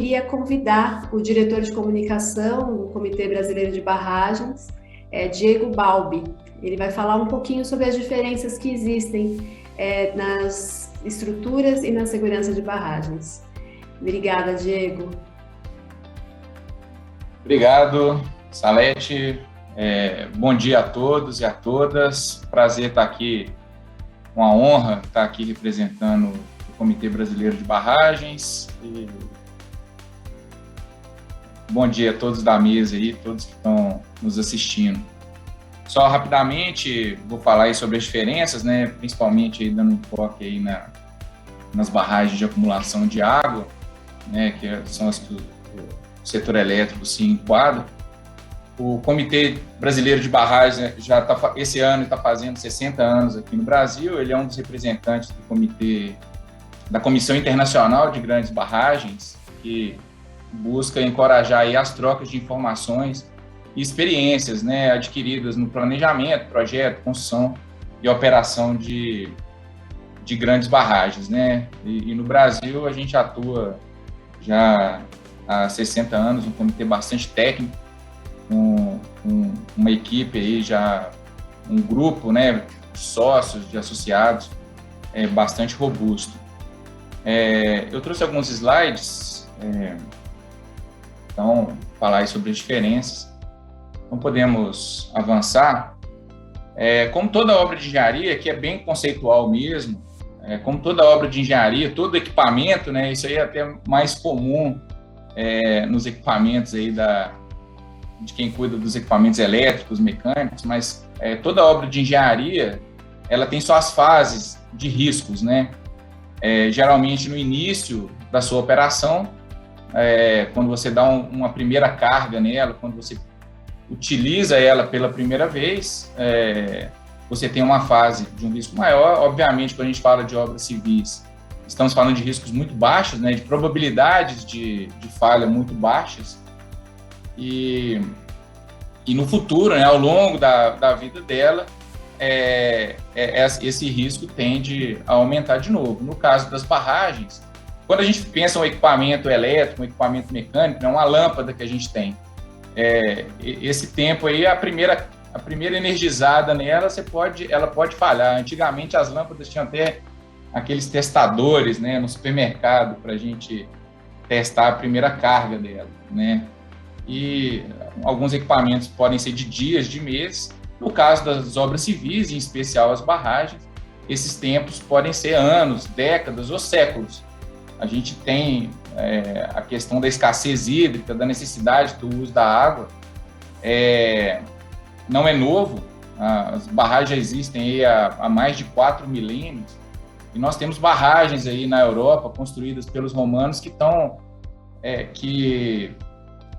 queria convidar o diretor de comunicação do Comitê Brasileiro de Barragens, Diego Balbi. Ele vai falar um pouquinho sobre as diferenças que existem nas estruturas e na segurança de barragens. Obrigada, Diego. Obrigado, Salete. Bom dia a todos e a todas. Prazer estar aqui, uma honra estar aqui representando o Comitê Brasileiro de Barragens. Bom dia a todos da mesa aí, todos que estão nos assistindo. Só rapidamente vou falar aí sobre as diferenças, né? Principalmente aí dando um foco aí nas barragens de acumulação de água, né? Que são as que o setor elétrico se enquadra. O Comitê Brasileiro de Barragens, né, esse ano está fazendo 60 anos aqui no Brasil. Ele é um dos representantes do comitê da Comissão Internacional de Grandes Barragens, que busca encorajar aí as trocas de informações e experiências, né, adquiridas no planejamento, projeto, construção e operação de grandes barragens, né? E no Brasil a gente atua já há 60 anos, um comitê bastante técnico, com uma equipe aí já, um grupo, né, de sócios, de associados, bastante robusto. Eu trouxe alguns slides, então, falar aí sobre as diferenças. Então, podemos avançar. Como toda obra de engenharia, que é bem conceitual mesmo, como toda obra de engenharia, todo equipamento, né, isso aí é até mais comum nos equipamentos aí de quem cuida dos equipamentos elétricos, mecânicos, mas toda obra de engenharia, ela tem suas fases de riscos, né? Geralmente no início da sua operação, quando você dá uma primeira carga nela, quando você utiliza ela pela primeira vez, você tem uma fase de um risco maior. Obviamente, quando a gente fala de obras civis, estamos falando de riscos muito baixos, né, de probabilidades de falha muito baixas, e no futuro, né, ao longo da vida dela, esse risco tende a aumentar de novo. No caso das barragens, quando a gente pensa um equipamento elétrico, um equipamento mecânico, né, uma lâmpada que a gente tem, esse tempo aí, a primeira energizada nela, ela pode falhar. Antigamente as lâmpadas tinham até aqueles testadores, né, no supermercado para a gente testar a primeira carga dela, né? E alguns equipamentos podem ser de dias, de meses. No caso das obras civis, em especial as barragens, esses tempos podem ser anos, décadas ou séculos. A gente tem a questão da escassez hídrica, da necessidade do uso da água. Não é novo, as barragens já existem aí há mais de 4 milênios, e nós temos barragens aí na Europa construídas pelos romanos que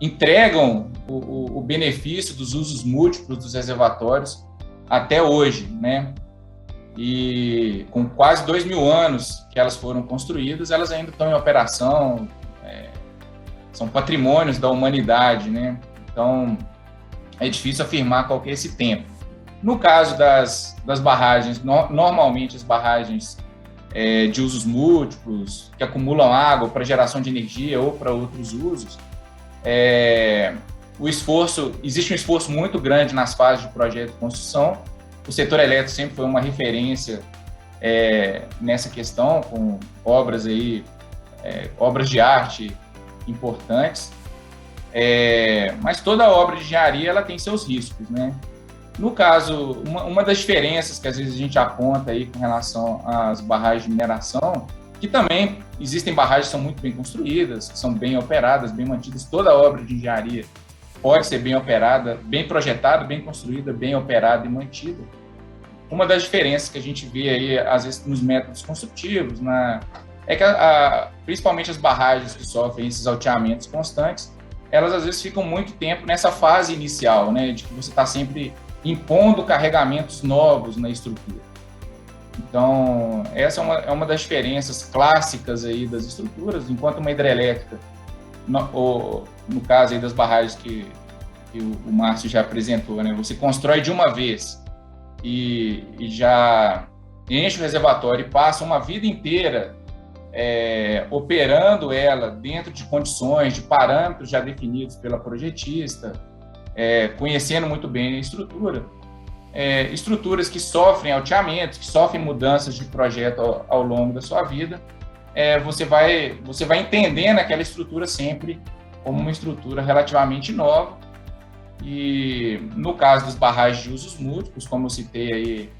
entregam o benefício dos usos múltiplos dos reservatórios até hoje, né? E com quase 2.000 anos que elas foram construídas, elas ainda estão em operação, são patrimônios da humanidade, né? Então, é difícil afirmar qual que é esse tempo. No caso das barragens, normalmente as barragens de usos múltiplos, que acumulam água para geração de energia ou para outros usos, existe um esforço muito grande nas fases de projeto e construção. O setor elétrico sempre foi uma referência nessa questão, com obras de arte importantes, mas toda obra de engenharia ela tem seus riscos, né? No caso, uma das diferenças que às vezes a gente aponta aí com relação às barragens de mineração, que também existem barragens que são muito bem construídas, que são bem operadas, bem mantidas. Toda obra de engenharia pode ser bem operada, bem projetada, bem construída, bem operada e mantida. Uma das diferenças que a gente vê aí, às vezes, nos métodos construtivos, é que principalmente as barragens que sofrem esses alteamentos constantes, elas às vezes ficam muito tempo nessa fase inicial, né, de que você está sempre impondo carregamentos novos na estrutura. Então, essa é uma das diferenças clássicas aí das estruturas, enquanto uma hidrelétrica, no caso aí das barragens que o Márcio já apresentou, né, você constrói de uma vez e já enche o reservatório e passa uma vida inteira operando ela dentro de condições, de parâmetros já definidos pela projetista, conhecendo muito bem a estrutura, estruturas que sofrem alteamentos, que sofrem mudanças de projeto ao longo da sua vida, você vai entendendo aquela estrutura sempre como uma estrutura relativamente nova. E no caso das barragens de usos múltiplos, como eu citei aí,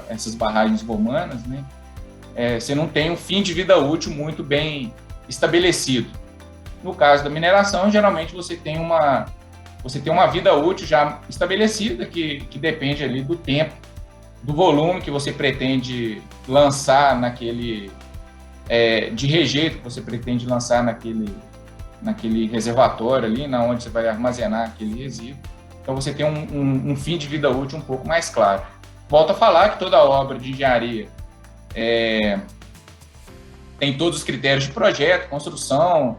essas barragens romanas, né, você não tem um fim de vida útil muito bem estabelecido. No caso da mineração, geralmente você tem uma vida útil já estabelecida, que depende ali do tempo, do volume que você pretende lançar de rejeito que você pretende lançar naquele reservatório ali, onde você vai armazenar aquele resíduo. Então você tem um fim de vida útil um pouco mais claro. Volto a falar que toda obra de engenharia tem todos os critérios de projeto, construção,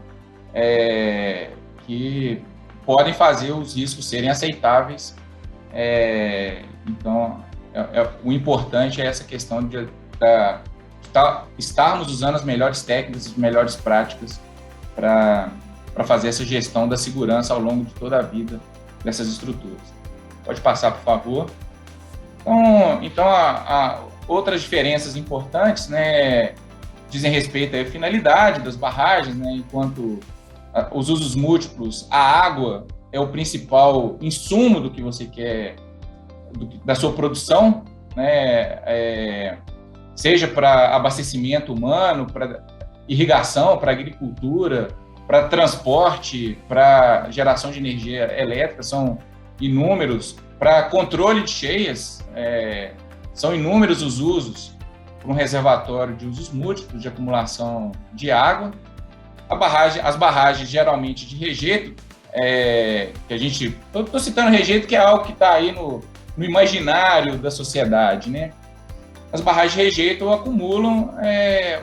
que podem fazer os riscos serem aceitáveis. Então, o importante é essa questão de estarmos usando as melhores técnicas, as melhores práticas para fazer essa gestão da segurança ao longo de toda a vida dessas estruturas. Pode passar, por favor. Então outras diferenças importantes, né, dizem respeito à finalidade das barragens, né, enquanto os usos múltiplos, a água é o principal insumo do que você quer, da sua produção, né, seja para abastecimento humano, para irrigação, para agricultura, para transporte, para geração de energia elétrica, são inúmeros, para controle de cheias, são inúmeros os usos para um reservatório de usos múltiplos de acumulação de água. As barragens geralmente de rejeito, que a gente... Estou citando rejeito, que é algo que está aí no imaginário da sociedade, né? As barragens de rejeito acumulam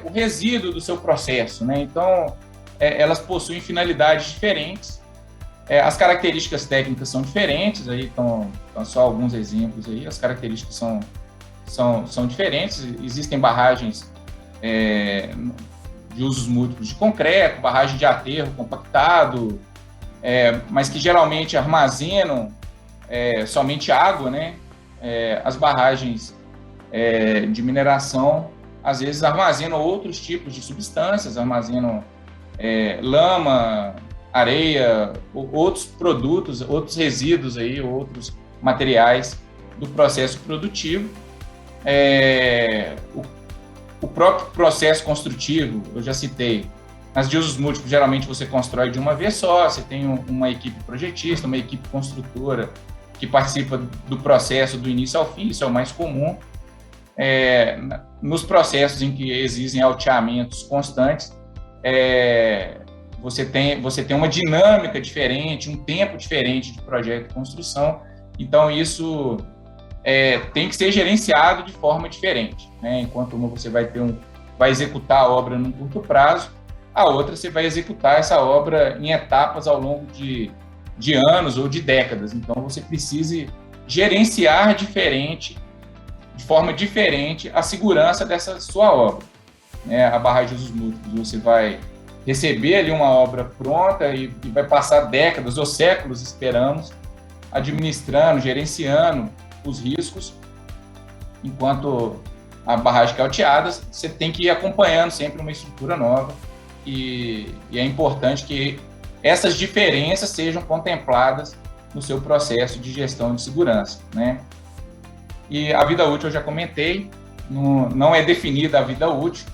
o resíduo do seu processo, né? Então, elas possuem finalidades diferentes, as características técnicas são diferentes, aí estão só alguns exemplos aí, as características são diferentes, existem barragens de usos múltiplos de concreto, barragem de aterro compactado, mas que geralmente armazenam somente água, né? As barragens de mineração, às vezes armazenam outros tipos de substâncias, armazenam lama, areia, outros produtos, outros resíduos aí, outros materiais do processo produtivo. O próprio processo construtivo, eu já citei, nas de usos múltiplos, geralmente você constrói de uma vez só, você tem uma equipe projetista, uma equipe construtora que participa do processo do início ao fim, isso é o mais comum. Nos processos em que existem alteamentos constantes, você tem uma dinâmica diferente, um tempo diferente de projeto e construção, então isso tem que ser gerenciado de forma diferente, né? Enquanto uma você vai executar a obra num curto prazo, a outra você vai executar essa obra em etapas ao longo de anos ou de décadas, então você precisa gerenciar de forma diferente a segurança dessa sua obra. A barragem de usos múltiplos, você vai receber ali uma obra pronta e vai passar décadas ou séculos, esperamos, administrando, gerenciando os riscos, enquanto a barragem cauteada, você tem que ir acompanhando sempre uma estrutura nova e é importante que essas diferenças sejam contempladas no seu processo de gestão de segurança, né? E a vida útil eu já comentei, não é definida a vida útil,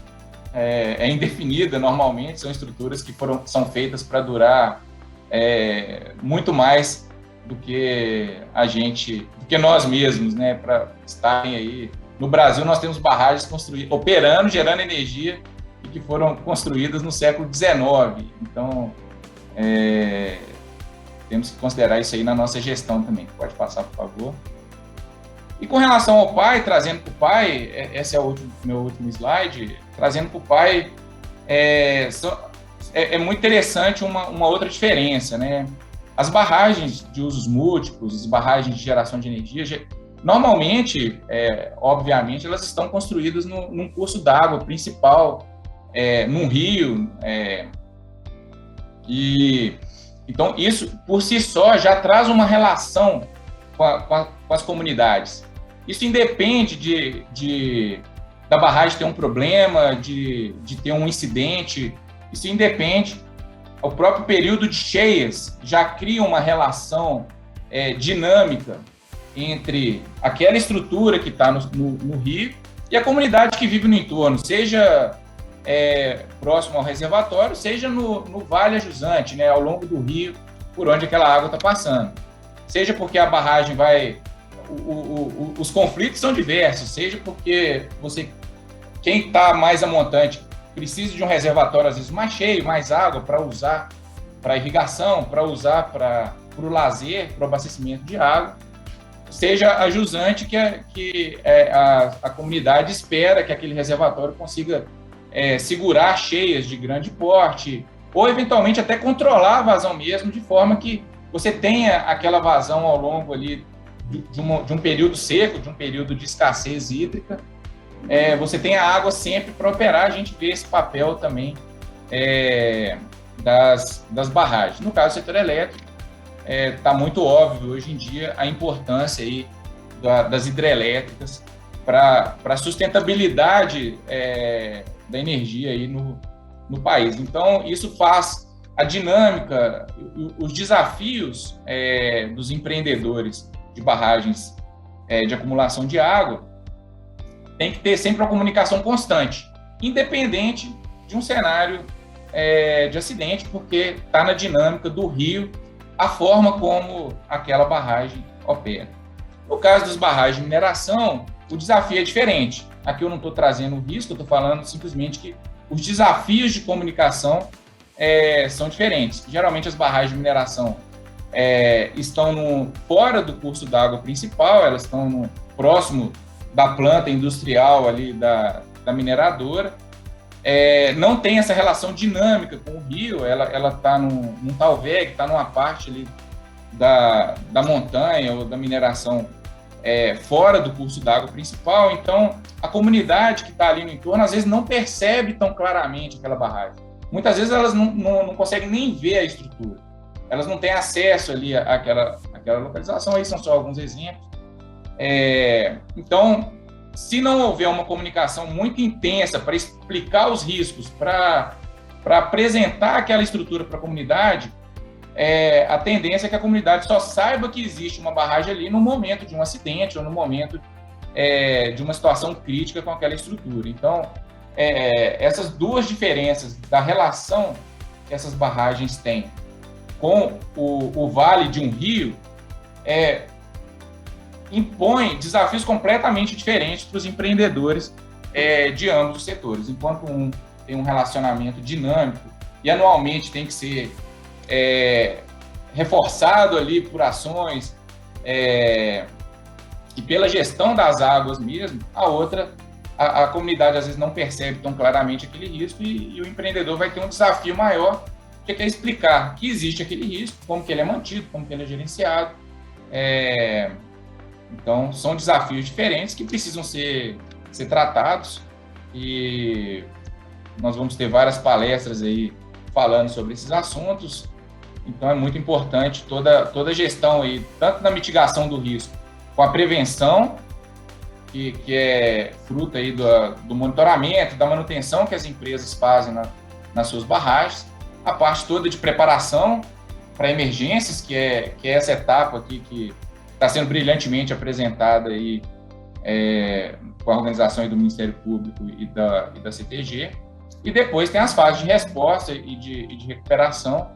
é indefinida normalmente, são estruturas que são feitas para durar muito mais do que nós mesmos, né, para estarem aí. No Brasil nós temos barragens operando, gerando energia e que foram construídas no século XIX, então temos que considerar isso aí na nossa gestão também. Pode passar, por favor. E com relação ao PAI, trazendo para o PAI, esse é o meu último slide, trazendo para o PAI, é muito interessante uma outra diferença, né? As barragens de usos múltiplos, as barragens de geração de energia, normalmente, obviamente, elas estão construídas num curso d'água principal, num rio, e então isso por si só já traz uma relação com as comunidades. Isso independe da barragem ter um problema, de ter um incidente, isso independe. O próprio período de cheias já cria uma relação dinâmica entre aquela estrutura que está no rio e a comunidade que vive no entorno, seja próximo ao reservatório, seja no Vale Ajusante, né, ao longo do rio, por onde aquela água está passando. Seja porque a barragem os conflitos são diversos, seja porque quem está mais a montante precisa de um reservatório, às vezes, mais cheio, mais água para usar para irrigação, para usar para o lazer, para o abastecimento de água, seja a jusante que a comunidade espera que aquele reservatório consiga segurar cheias de grande porte, ou eventualmente até controlar a vazão mesmo, de forma que você tenha aquela vazão ao longo ali de um período seco, de um período de escassez hídrica, você tem a água sempre para operar. A gente vê esse papel também das barragens. No caso do setor elétrico, está muito óbvio hoje em dia a importância aí das hidrelétricas para a sustentabilidade da energia aí no país. Então, isso faz a dinâmica, os desafios dos empreendedores de barragens de acumulação de água, tem que ter sempre uma comunicação constante, independente de um cenário de acidente, porque está na dinâmica do rio a forma como aquela barragem opera. No caso das barragens de mineração, o desafio é diferente. Aqui eu não estou trazendo o risco, eu estou falando simplesmente que os desafios de comunicação são diferentes. Geralmente as barragens de mineração estão fora do curso d'água principal, elas estão próximo da planta industrial ali da mineradora, não tem essa relação dinâmica com o rio, ela está num talveg, está numa parte ali da montanha ou da mineração fora do curso d'água principal. Então a comunidade que está ali no entorno às vezes não percebe tão claramente aquela barragem. Muitas vezes elas não conseguem nem ver a estrutura, elas não têm acesso ali àquela localização. Aí são só alguns exemplos. Então, se não houver uma comunicação muito intensa para explicar os riscos, para apresentar aquela estrutura para a comunidade, a tendência é que a comunidade só saiba que existe uma barragem ali no momento de um acidente ou no momento de uma situação crítica com aquela estrutura. Então, essas duas diferenças da relação que essas barragens têm com o vale de um rio impõe desafios completamente diferentes para os empreendedores de ambos os setores. Enquanto um tem um relacionamento dinâmico e anualmente tem que ser reforçado ali por ações e pela gestão das águas mesmo, a outra, a comunidade às vezes não percebe tão claramente aquele risco e o empreendedor vai ter um desafio maior, que é explicar que existe aquele risco, como que ele é mantido, como que ele é gerenciado. Então, são desafios diferentes que precisam ser tratados, e nós vamos ter várias palestras aí falando sobre esses assuntos. Então, é muito importante toda a gestão aí, tanto na mitigação do risco, com a prevenção, que é fruto aí do monitoramento, da manutenção que as empresas fazem nas suas barragens, a parte toda de preparação para emergências, que é essa etapa aqui que está sendo brilhantemente apresentada aí, com a organização aí do Ministério Público e da CTG. E depois tem as fases de resposta e de recuperação,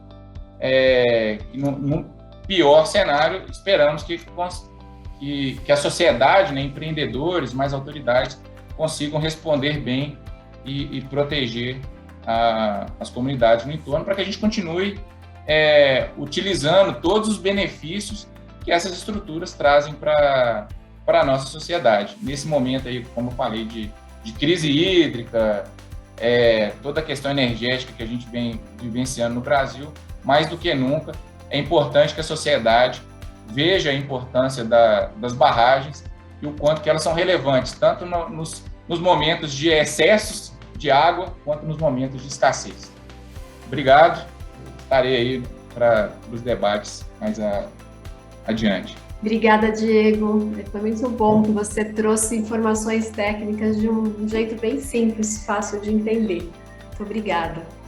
que no pior cenário esperamos que a sociedade, né, empreendedores, mais autoridades, consigam responder bem e proteger as comunidades no entorno, para que a gente continue utilizando todos os benefícios que essas estruturas trazem para a nossa sociedade. Nesse momento aí, como eu falei, de crise hídrica, toda a questão energética que a gente vem vivenciando no Brasil, mais do que nunca, é importante que a sociedade veja a importância das barragens e o quanto que elas são relevantes, tanto nos momentos de excessos de água quanto nos momentos de escassez. Obrigado, estarei aí para os debates mais adiante. Obrigada, Diego. Foi muito bom que você trouxe informações técnicas de um jeito bem simples, fácil de entender. Muito obrigada.